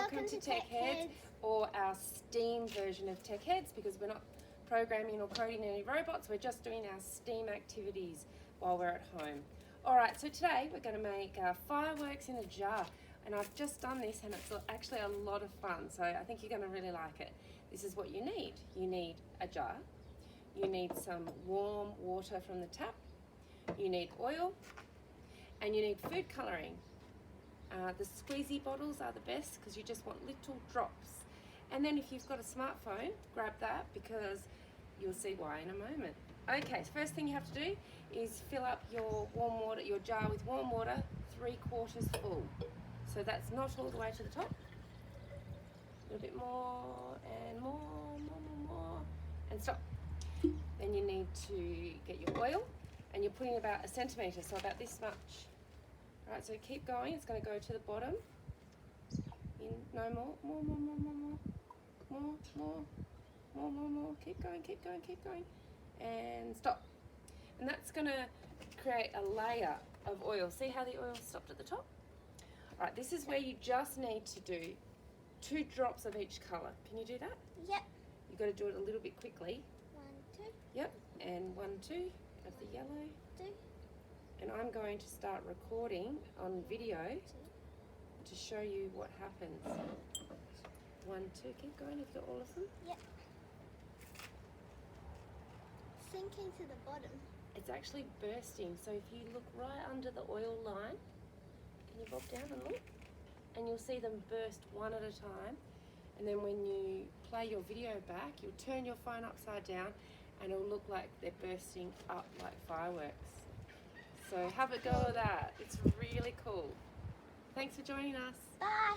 Welcome to Tech Heads, or our STEAM version of Tech Heads, because we're not programming or coding any robots, we're just doing our STEAM activities while we're at home. Alright, so today we're going to make fireworks in a jar, and I've just done this and it's actually a lot of fun, so I think you're going to really like it. This is what you need. You need a jar, you need some warm water from the tap, you need oil, and you need food colouring. The squeezy bottles are the best because you just want little drops. And then if you've got a smartphone, grab that because you'll see why in a moment. Okay, so first thing you have to do is fill up your warm water, your jar with warm water, 3/4 full. So that's not all the way to the top. A little bit more and more, and stop. Then you need to get your oil, and you're putting about 1 centimetre, so about this much. Alright, so keep going, it's going to go to the bottom. In, no more, more. Keep going, and stop. And that's going to create a layer of oil. See how the oil stopped at the top? Alright, this is where you just need to do 2 drops of each colour. Can you do that? Yep. You've got to do it a little bit quickly. 1, 2. Yep, and 1, 2 of the yellow. 2. And I'm going to start recording on video to show you what happens. 1, 2, keep going, you've got all of them. Yep. Sinking to the bottom. It's actually bursting, so if you look right under the oil line, can you bob down and look? And you'll see them burst one at a time. And then when you play your video back, you'll turn your phone upside down and it'll look like they're bursting up like fireworks. So have a go at that. It's really cool. Thanks for joining us. Bye.